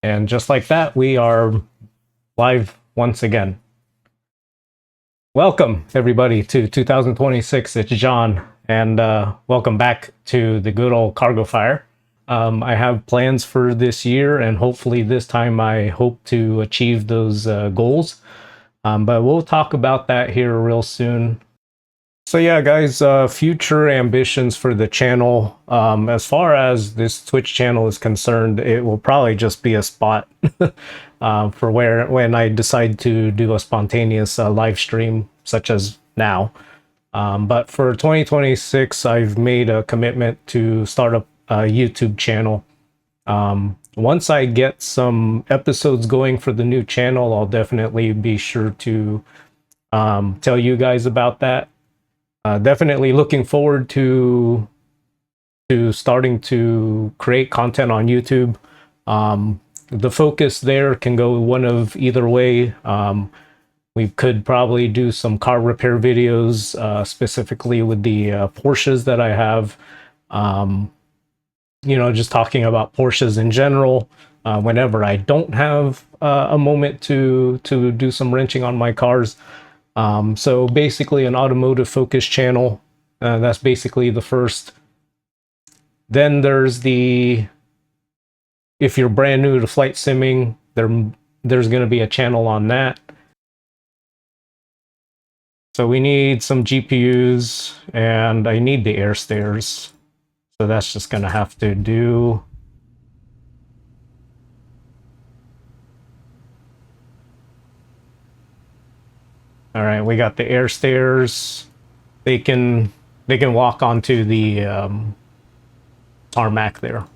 And just like that, we are live once again. Welcome, everybody, to 2026. It's John, and welcome back to the good old Cargo Fire. I have plans for this year, and hopefully this time I hope to achieve those goals. But we'll talk about that here real soon. So yeah, guys, future ambitions for the channel. As far as this Twitch channel is concerned, it will probably just be a spot for when I decide to do a spontaneous live stream, such as now. But for 2026, I've made a commitment to start up a YouTube channel. Once I get some episodes going for the new channel, I'll definitely be sure to tell you guys about that. Definitely looking forward to starting to create content on YouTube. The focus there can go one of either way. We could probably do some car repair videos, specifically with the Porsches that I have. Just talking about Porsches in general. Whenever I don't have a moment to do some wrenching on my cars. So basically an automotive focused channel. That's basically the first. Then there's if you're brand new to flight simming, there's going to be a channel on that. So we need some GPUs, and I need the air stairs. So that's just going to have to do. All right, we got the air stairs. They can walk onto the tarmac there.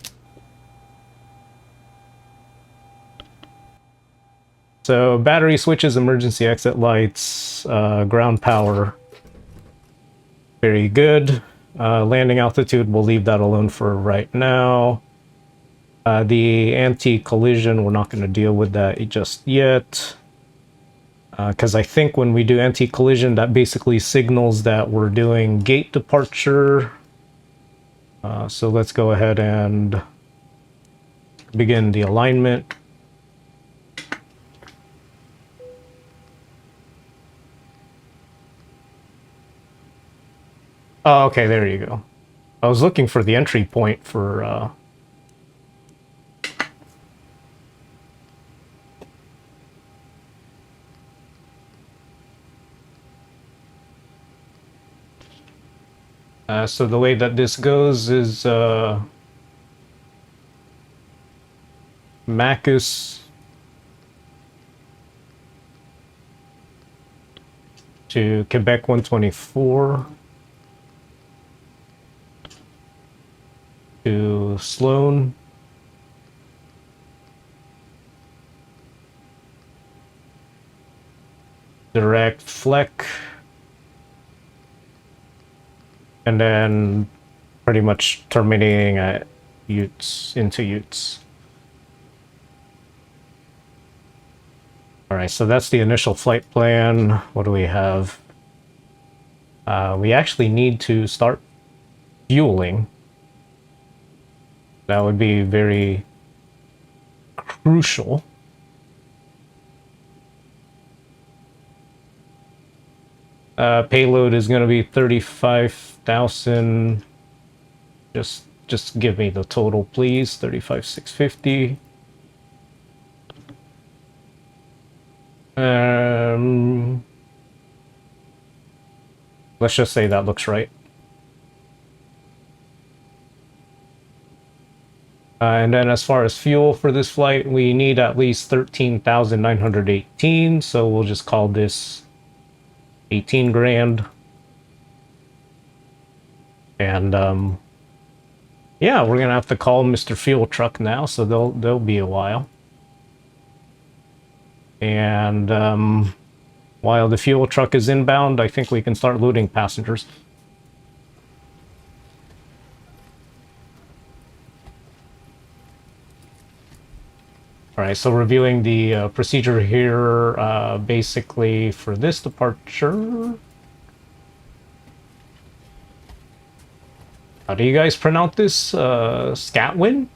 So battery switches, emergency exit lights, ground power. Very good. Landing altitude, we'll leave that alone for right now. The anti-collision, we're not going to deal with that just yet. Because I think when we do anti-collision, that basically signals that we're doing gate departure. So let's go ahead and begin the alignment. Oh, okay, there you go. I was looking for the entry point for... So the way that this goes is Macus to Quebec 124 to Sloan. Direct Fleck. And then pretty much terminating at Utes, into Utes. All right, so that's the initial flight plan. What do we have? We actually need to start fueling. That would be very crucial. Payload is going to be 35,000. Just give me the total, please. 35,650. Let's just say that looks right. And then as far as fuel for this flight, we need at least 13,918. So we'll just call this 18 grand. And yeah, we're gonna have to call Mr. Fuel Truck now, so they'll be a while. And while the fuel truck is inbound, I think we can start loading passengers. All right, so reviewing the procedure here, basically for this departure. How do you guys pronounce this? Scatwin?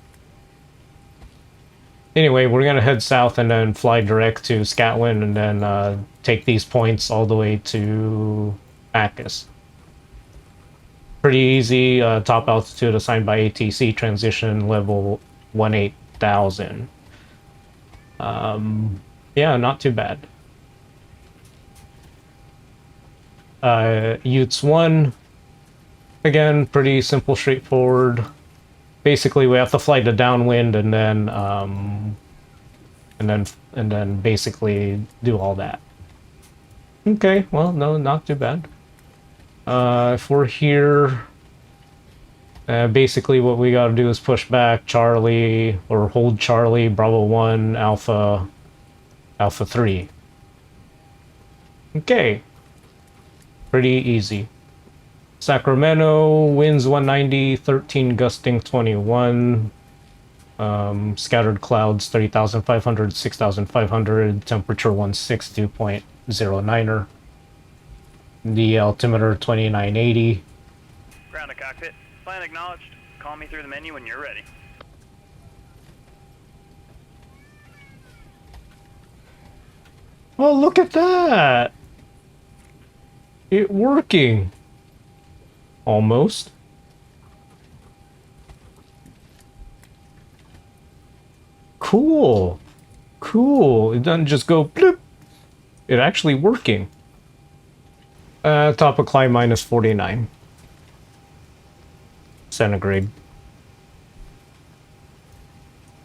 I Anyway, we're gonna head south and then fly direct to Scotland and then take these points all the way to Bacchus. Pretty easy. Top altitude assigned by ATC. Transition level 18,000. Yeah, not too bad. Utes 1. Again, pretty simple, straightforward. Basically, we have to fly to downwind and then basically do all that. Okay, well, no, not too bad. If we're here, basically what we gotta do is push back Charlie, or hold Charlie, Bravo 1, Alpha 3. Okay. Pretty easy. Sacramento, winds 190, 13 gusting 21. Scattered clouds 30,500, 6,500, temperature 162.09er. The altimeter 2980. Ground to cockpit. Plan acknowledged. Call me through the menu when you're ready. Oh, look at that! It working. Almost. Cool. Cool. It doesn't just go bloop. It actually working. Top of climb minus 49. Centigrade.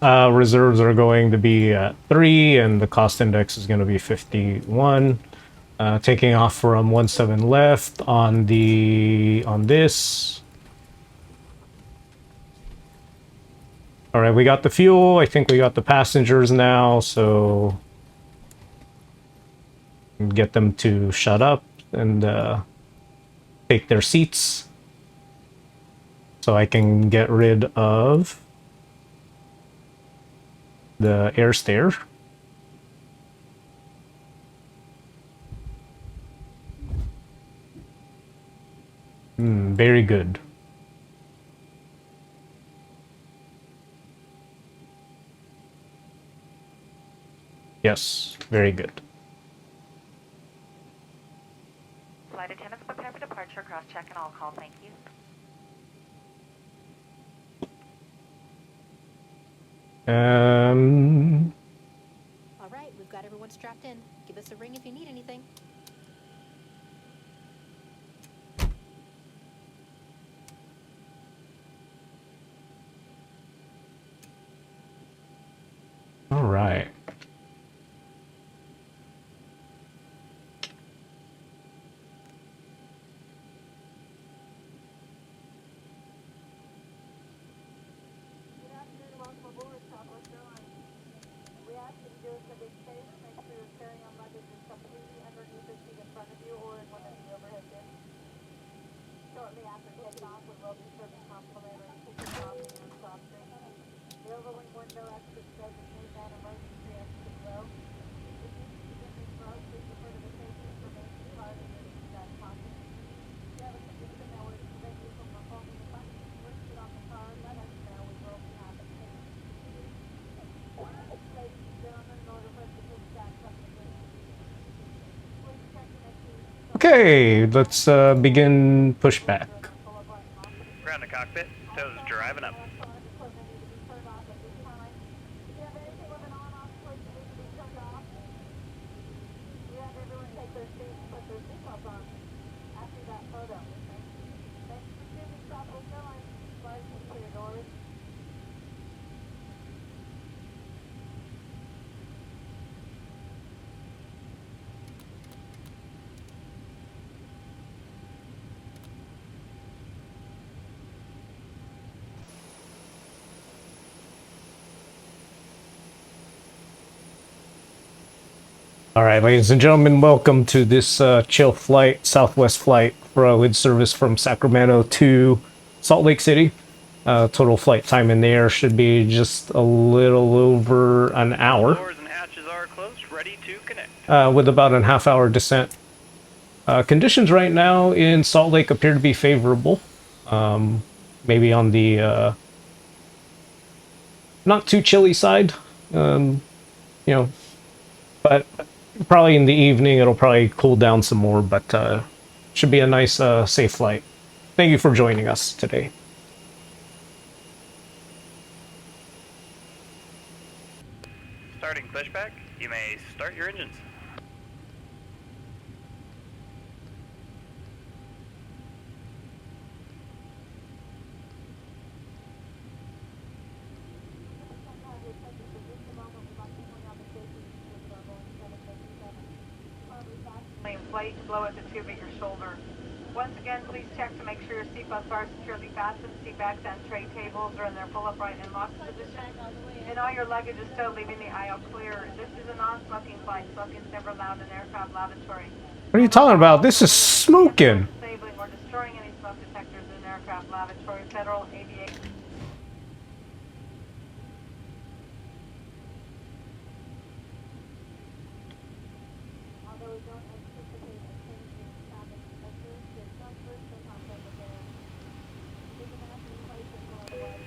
Reserves are going to be at 3, and the cost index is going to be 51. Taking off from 17 left on this. All right, we got the fuel. I think we got the passengers now, so get them to shut up and take their seats so I can get rid of the air stare. Very good. Yes, very good. Flight attendants prepare for departure, cross-check and all call, thank you. All right, we've got everyone strapped in. Give us a ring if you need anything. All right. Okay, let's begin pushback. Ground to cockpit. Toes driving up. All right, ladies and gentlemen, welcome to this chill flight, Southwest flight for a lid service from Sacramento to Salt Lake City. Total flight time in the air should be just a little over an hour. Doors and hatches are closed, ready to connect. With about a half-hour descent. Conditions right now in Salt Lake appear to be favorable. Maybe on the not too chilly side. You know, but probably in the evening it'll probably cool down some more, but should be a nice safe flight. Thank you for joining us today. Starting pushback, you may start your engines. Inflate and blow at the tube at your shoulder. Once again, please check to make sure your seatbelts are securely fastened. Seatbacks and tray tables are in their full upright and locked position. And all your luggage is still leaving the aisle clear. This is a non-smoking flight. Smoking is never allowed in aircraft lavatory. What are you talking about? This is smoking. Disabling or destroying any smoke detectors in an aircraft lavatory. Federal Aviation.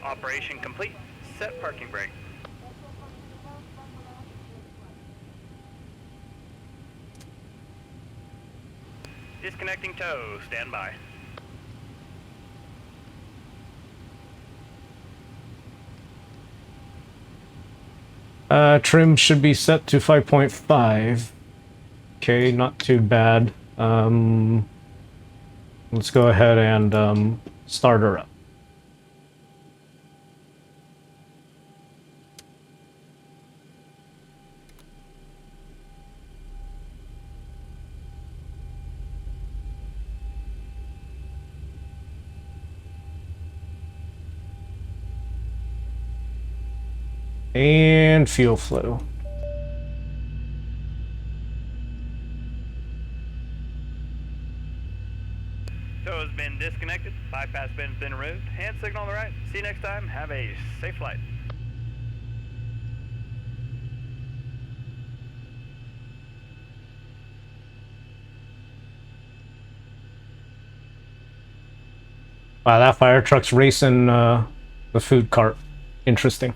Operation complete. Set parking brake. Disconnecting tow. Stand by. Trim should be set to 5.5. Okay, not too bad. Let's go ahead and start her up. And fuel flow. Tow has been disconnected. Bypass bin has been removed. Hand signal on the right. See you next time. Have a safe flight. Wow, that fire truck's racing the food cart. Interesting.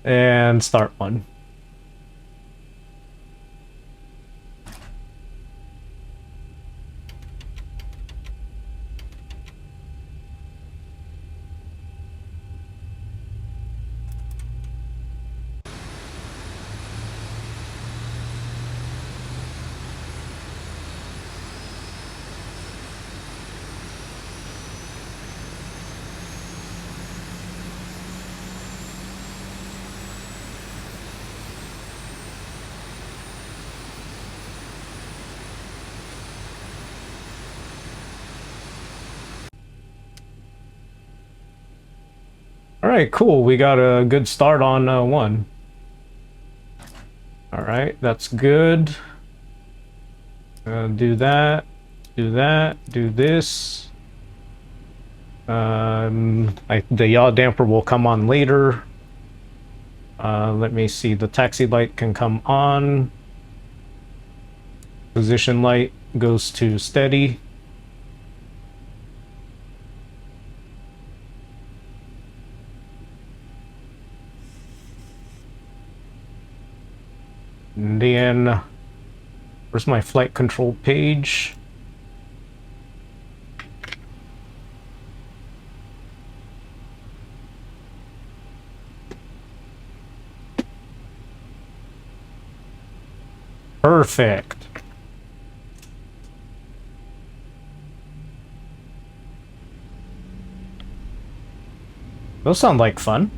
And start one. All right, cool. We got a good start on one. All right, that's good. Do that, do that, do this. The yaw damper will come on later. Let me see. The taxi light can come on. Position light goes to steady. And then, where's my flight control page? Perfect. Those sound like fun.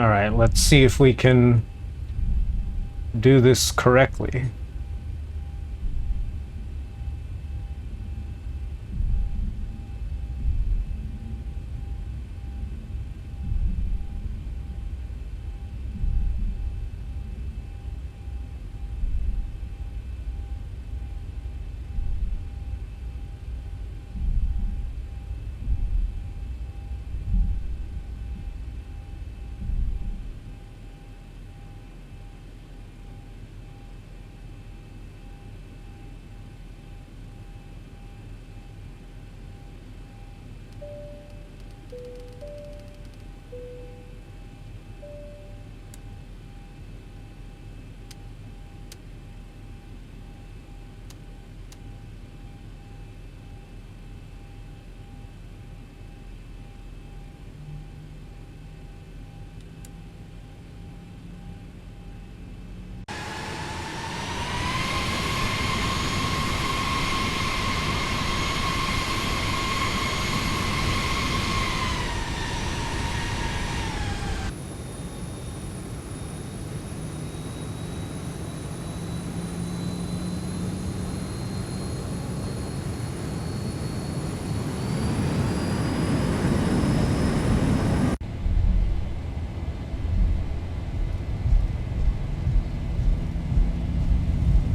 All right, let's see if we can do this correctly.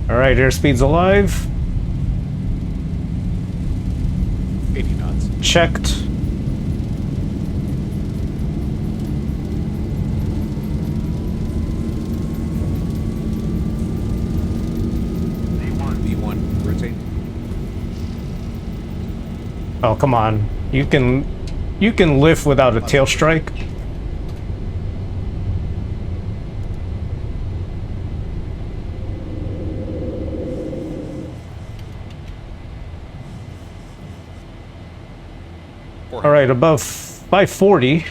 All right, airspeed's alive. 80 knots. Checked. V1, rotate. Oh, come on. You can lift without a tail strike. All right, above 540.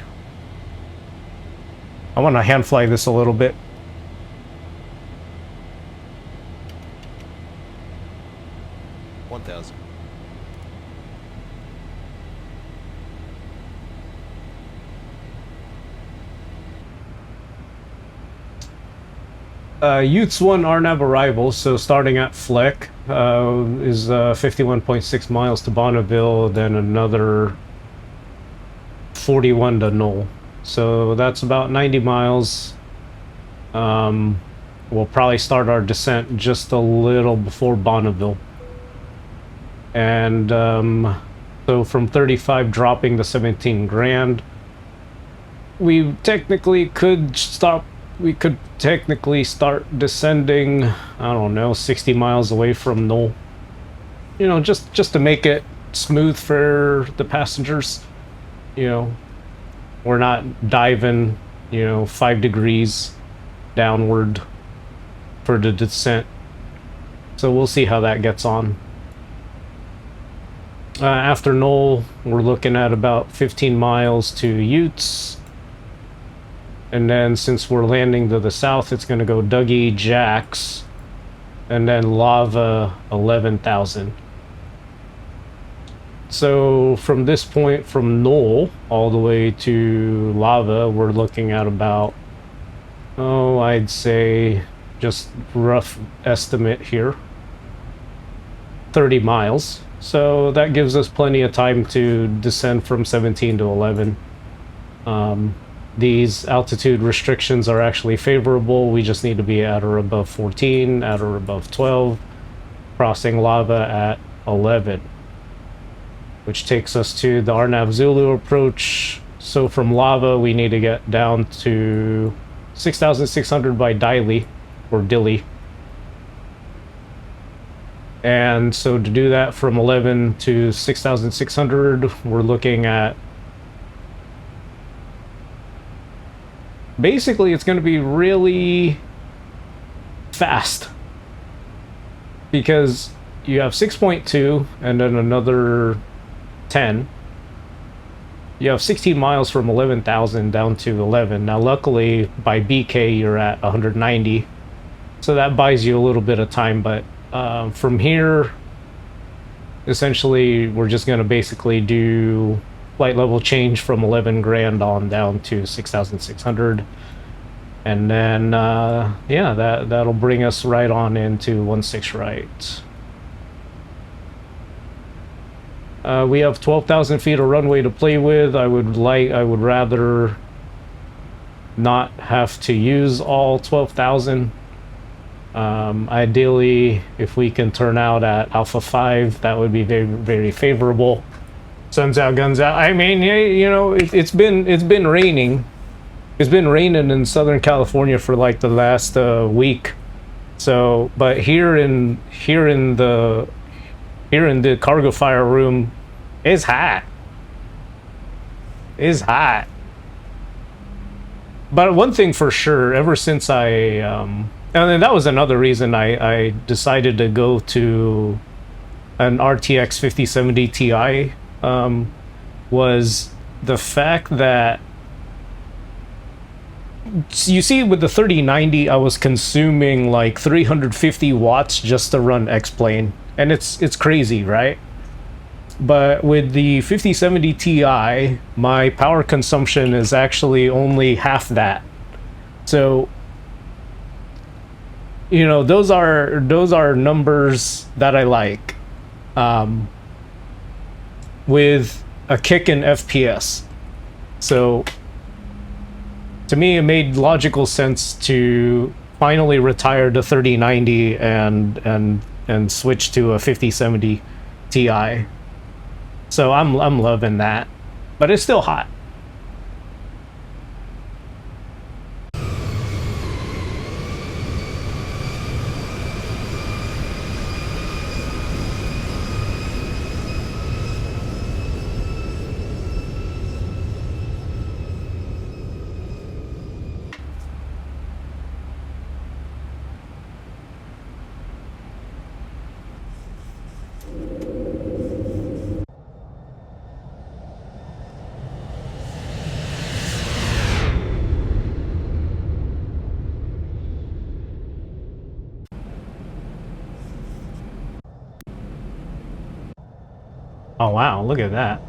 I want to hand fly this a little bit. Utes 1 RNAV arrival, so starting at Fleck is 51.6 miles to Bonneville, then another 41 to Knoll. So that's about 90 miles. We'll probably start our descent just a little before Bonneville. And so from 35 dropping to 17 grand. We technically could stop. We could technically start descending, I don't know, 60 miles away from Knoll. You know, just to make it smooth for the passengers. You know, we're not diving, you know, 5 degrees downward for the descent. So we'll see how that gets on. After Knoll, we're looking at about 15 miles to Utes. And then since we're landing to the south, it's going to go Dougie, Jacks, and then Lava 11,000. So from this point, from Knoll all the way to Lava, we're looking at about, oh, I'd say, just rough estimate here, 30 miles. So that gives us plenty of time to descend from 17 to 11. These altitude restrictions are actually favorable. We just need to be at or above 14, at or above 12, crossing Lava at 11, which takes us to the RNAV Zulu approach. So from Lava, we need to get down to 6,600 by Dilly, or Dilly. And so to do that from 11 to 6,600, we're looking at, basically it's going to be really fast, because you have 6.2 and then another 10. You have 16 miles from 11,000 down to 11. Now luckily by BK you're at 190, so that buys you a little bit of time. But from here, essentially we're just going to basically do flight level change from 11 grand on down to 6,600. And then, yeah, that'll bring us right on into 16 right. We have 12,000 feet of runway to play with. I would rather not have to use all 12,000. Ideally, if we can turn out at Alpha 5, that would be very, very favorable. Sun's out, guns out. I mean, you know, it's been raining. It's been raining in Southern California for like the last week. So, but here in the cargo fire room, it's hot. It's hot. But one thing for sure, ever since and then that was another reason I decided to go to an RTX 5070 Ti, was the fact that, you see, with the 3090, I was consuming like 350 watts just to run X-Plane, and it's crazy, right? But with the 5070 Ti, my power consumption is actually only half that. So, you know, those are numbers that I like, with a kick in FPS. So to me, it made logical sense to finally retire the 3090 and switch to a 5070 Ti. So I'm loving that, but it's still hot. Oh wow, look at that.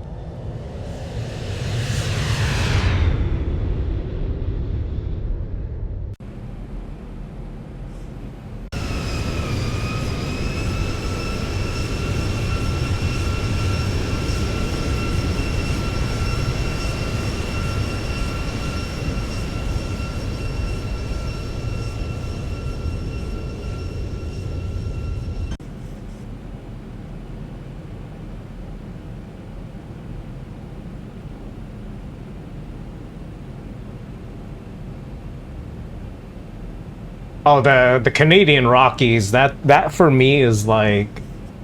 Oh, the Canadian Rockies, that for me is like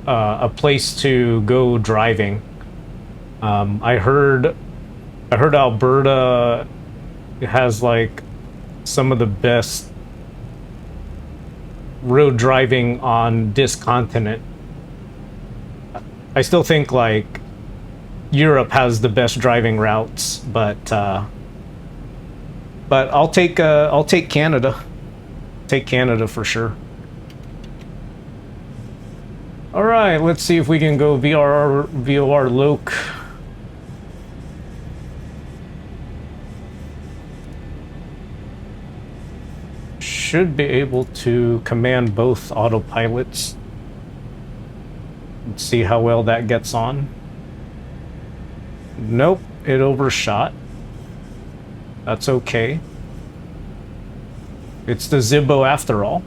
a place to go driving. I heard Alberta has like some of the best road driving on this continent. I still think like Europe has the best driving routes, but I'll take Canada. Take Canada for sure. All right, let's see if we can go VOR Loc. Should be able to command both autopilots. Let's see how well that gets on. Nope, it overshot. That's okay. It's the Zibo after all.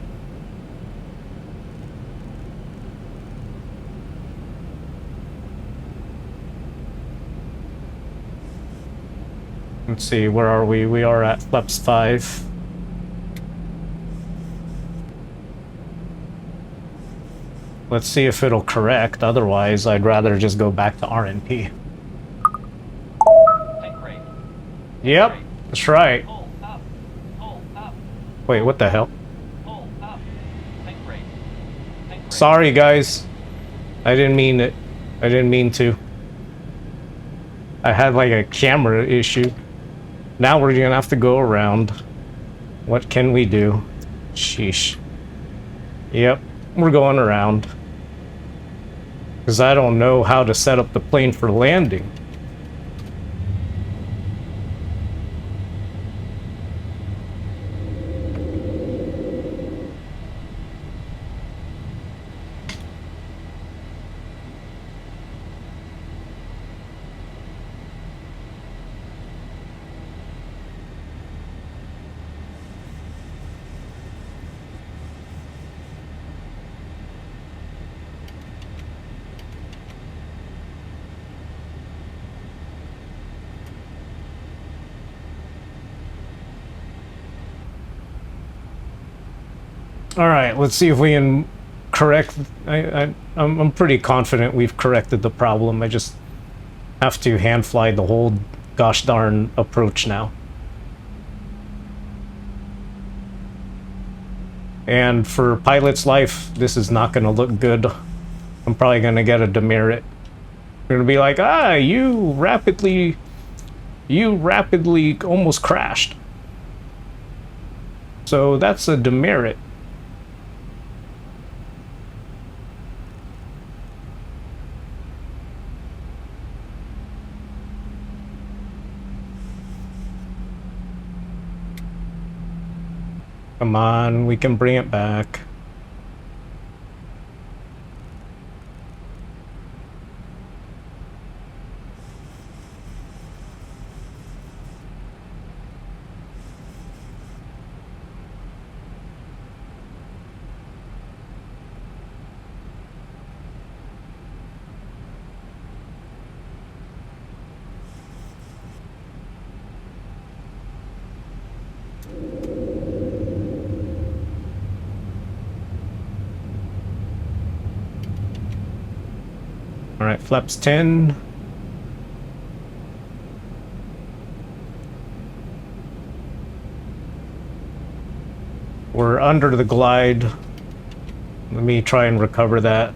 Let's see, where are we? We are at flaps 5. Let's see if it'll correct, otherwise I'd rather just go back to RNP. Yep, that's right. Wait, what the hell? Sorry, guys. I didn't mean it. I didn't mean to. I had like a camera issue. Now we're gonna have to go around. What can we do? Sheesh. Yep, we're going around. Because I don't know how to set up the plane for landing. All right, let's see if we can correct. I'm pretty confident we've corrected the problem. I just have to hand fly the whole gosh darn approach now. And for pilot's life, this is not going to look good. I'm probably going to get a demerit. We're going to be like, ah, you rapidly almost crashed. So that's a demerit. Come on, we can bring it back. All right, flaps 10. We're under the glide. Let me try and recover that.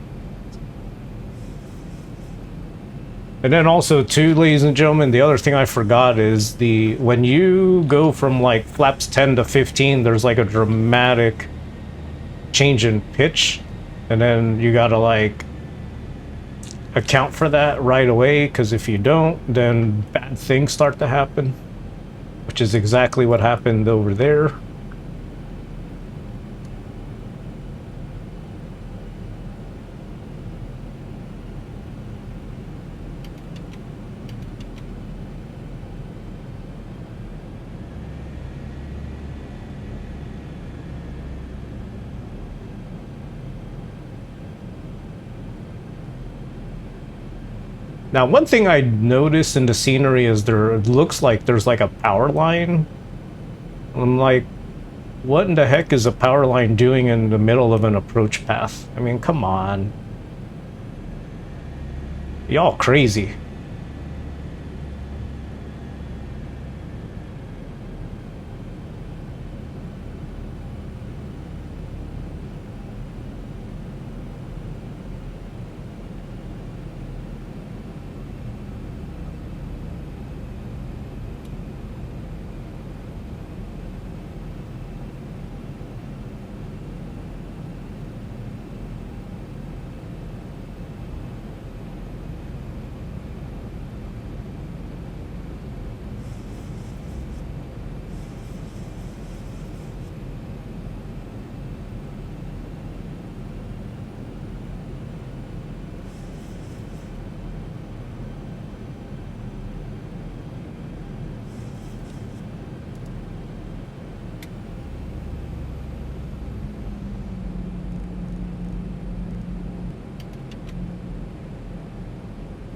And then also too, ladies and gentlemen, the other thing I forgot is when you go from like flaps 10 to 15, there's like a dramatic change in pitch. And then you gotta like account for that right away, because if you don't, then bad things start to happen, which is exactly what happened over there. Now, one thing I noticed in the scenery is it looks like there's like a power line. I'm like, what in the heck is a power line doing in the middle of an approach path? I mean, come on. Y'all crazy.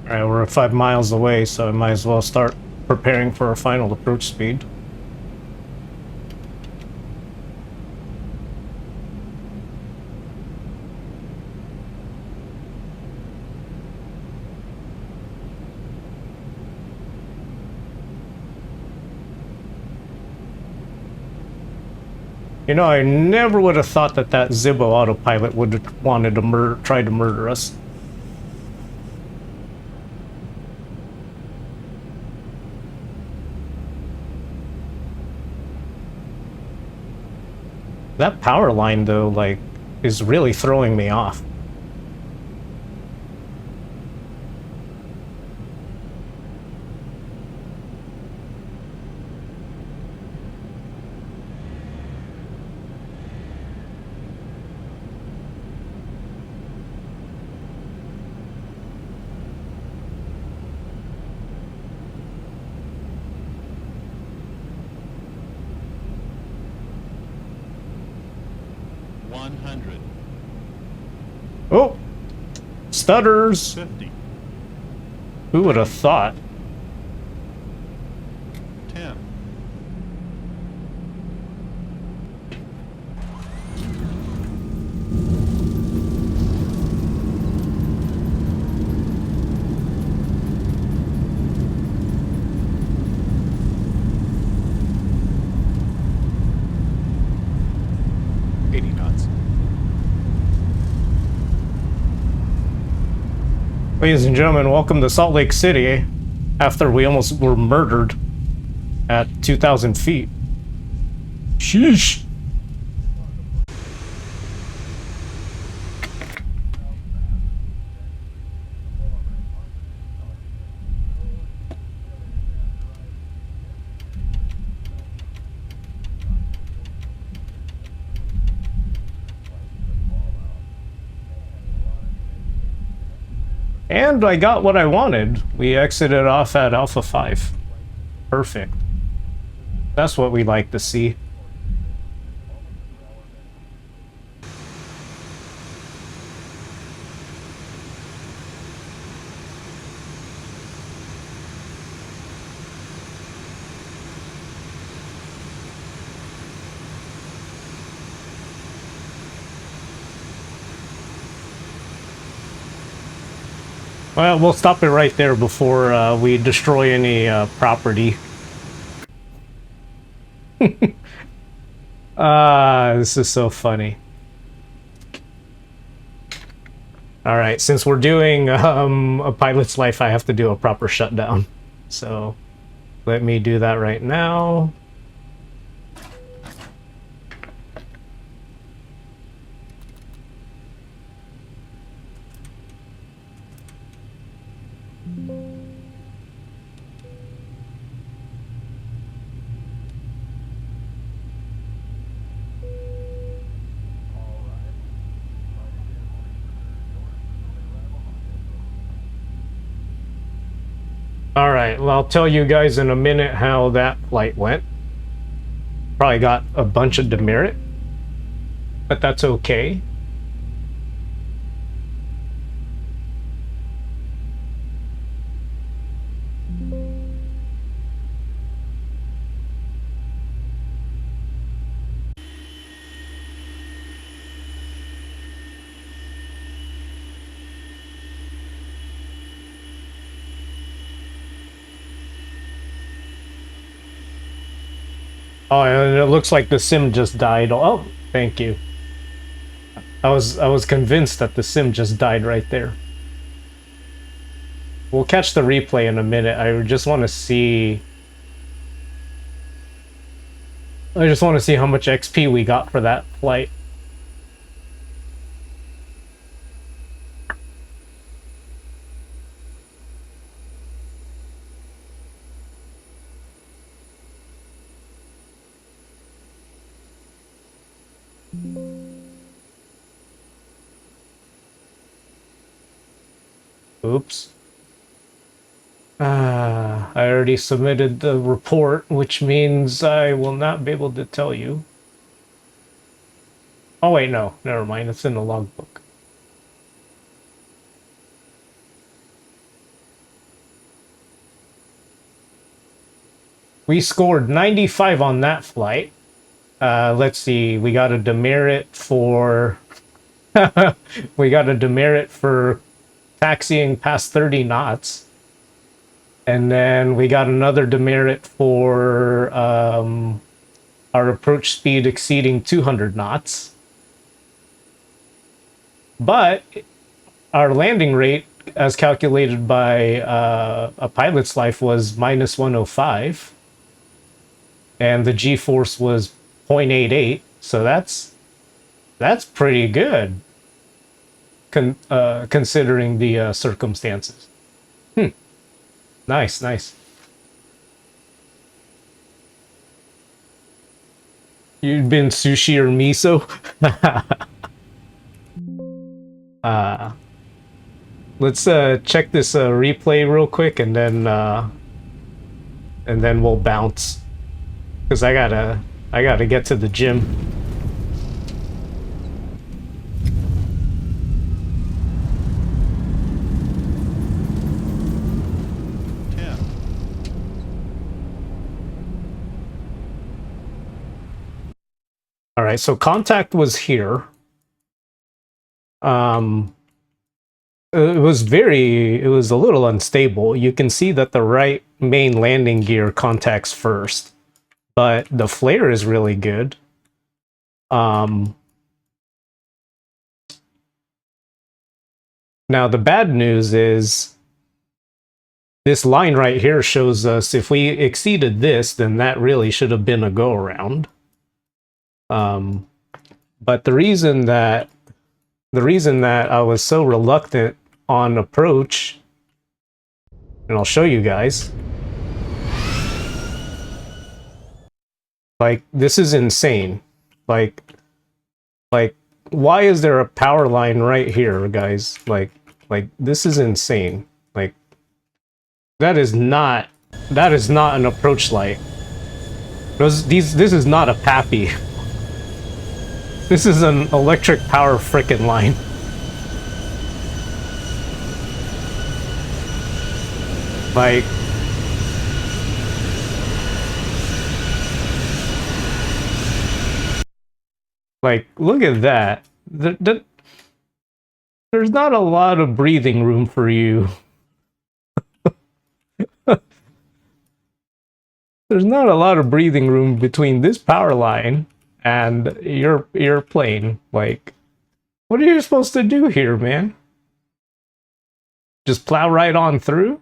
Alright, we're 5 miles away, so I might as well start preparing for our final approach speed. You know, I never would have thought that Zibo autopilot would have wanted to try to murder us. That power line, though, like, is really throwing me off. Oh! Stutters! 50. Who would have thought? 10. Ladies and gentlemen, welcome to Salt Lake City after we almost were murdered at 2,000 feet. Sheesh. And I got what I wanted. We exited off at Alpha 5. Perfect. That's what we like to see. Well, we'll stop it right there before we destroy any property. This is so funny. Alright, since we're doing a pilot's life, I have to do a proper shutdown. So, let me do that right now. Alright, well, I'll tell you guys in a minute how that flight went. Probably got a bunch of demerit, but that's okay. Oh, and it looks like the sim just died. Oh, thank you. I was convinced that the sim just died right there. We'll catch the replay in a minute. I just want to see how much XP we got for that flight. Oops. I already submitted the report, which means I will not be able to tell you. Oh wait, no, never mind. It's in the logbook. We scored 95 on that flight. Let's see. We got a demerit for we got a demerit for taxiing past 30 knots. And then we got another demerit for our approach speed exceeding 200 knots. But our landing rate, as calculated by a pilot's life, was minus 105. And the G-force was 0.88. So that's pretty good, considering the circumstances. Nice, nice. You've been sushi or miso? Let's check this replay real quick, and then we'll bounce, because I gotta get to the gym. All right, so contact was here. It was a little unstable. You can see that the right main landing gear contacts first, but the flare is really good. Now, the bad news is this line right here shows us if we exceeded this, then that really should have been a go-around. But the reason that I was so reluctant on approach, and I'll show you guys. Like, this is insane. Like, why is there a power line right here, guys? Like, this is insane. Like, that is not an approach light. This is not a PAPI. This is an electric power frickin' line. Like, look at that. There's not a lot of breathing room for you. There's not a lot of breathing room between this power line and your plane. Like, what are you supposed to do here, man? Just plow right on through?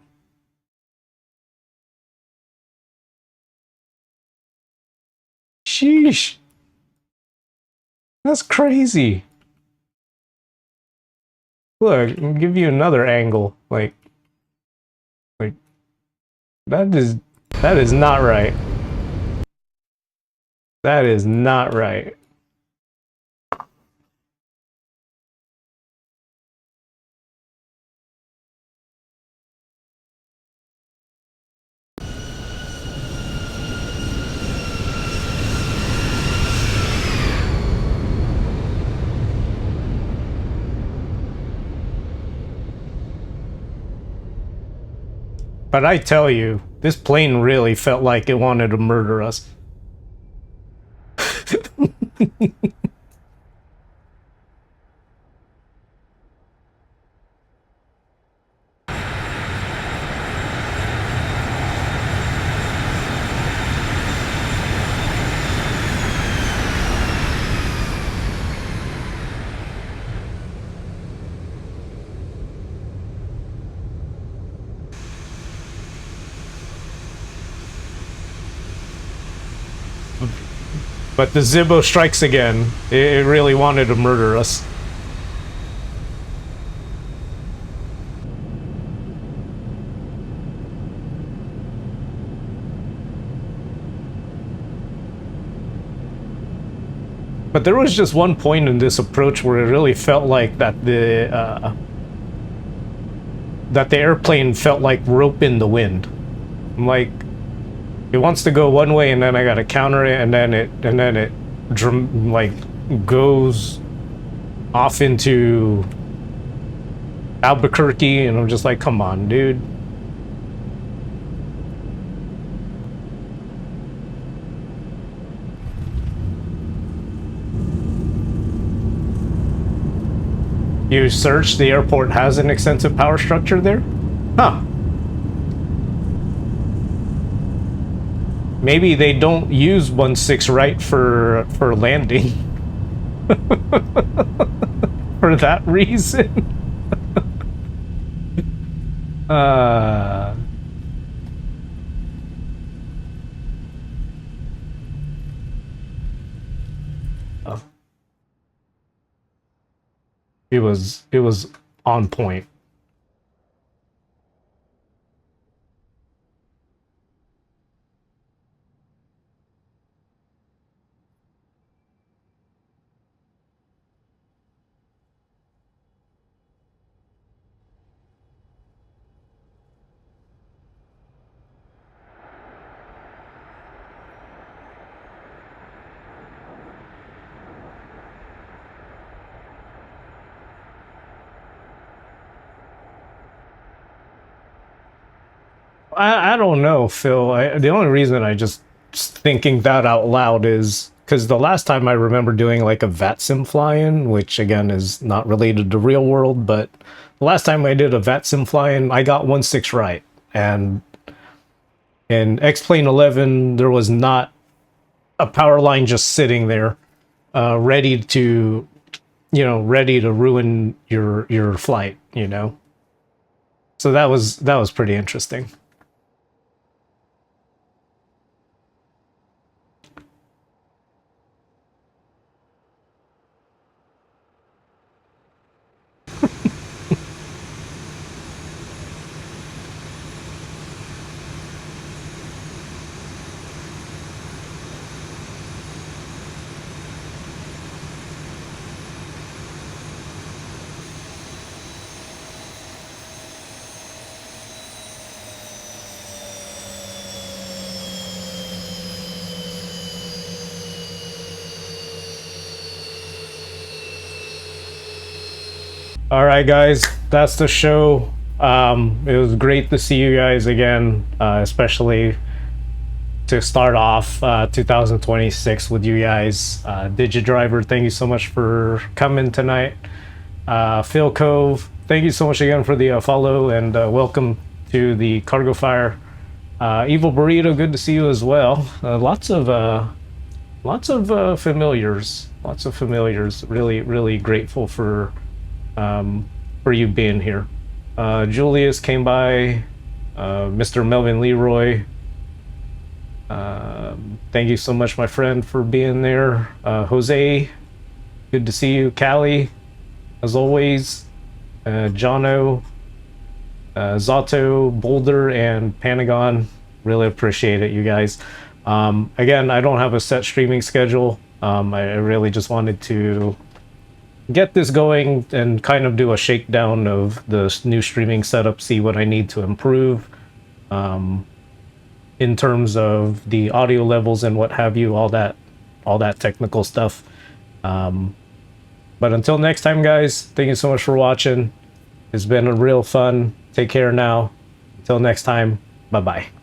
Sheesh. That's crazy. Look, I'll give you another angle. Like that is not right. That is not right. But I tell you, this plane really felt like it wanted to murder us. But the Zibo strikes again. It really wanted to murder us. But there was just one point in this approach where it really felt like that the airplane felt like rope in the wind. Like, it wants to go one way, and then I gotta counter it, and then it like goes off into Albuquerque, and I'm just like, come on, dude. You search, the airport has an extensive power structure there? Huh. Maybe they don't use 1/6 right for landing. For that reason. It was on point. I don't know, Phil. The only reason I just thinking that out loud is because the last time I remember doing like a VATSIM fly-in, which again is not related to real world, but the last time I did a VATSIM fly-in, I got 1/6 right. And in XP12, there was not a power line just sitting there, ready to, ready to ruin your flight, So that was pretty interesting. All right, guys, that's the show. It was great to see you guys again, especially to start off 2026 with you guys. DigiDriver, thank you so much for coming tonight. Phil Cove, thank you so much again for the follow, and welcome to the Cargo Fire. Evil Burrito, good to see you as well. Lots of familiars. Really, really grateful for you being here. Julius came by. Mr. Melvin Leroy, thank you so much, my friend, for being there. Jose, good to see you. Callie, as always. Jono, Zato, Boulder, and Panagon, really appreciate it, you guys. Again, I don't have a set streaming schedule. I really just wanted to get this going and kind of do a shakedown of the new streaming setup, see what I need to improve in terms of the audio levels and what have you, all that technical stuff. But until next time, guys, thank you so much for watching. It's been a real fun. Take care now. Until next time, bye-bye.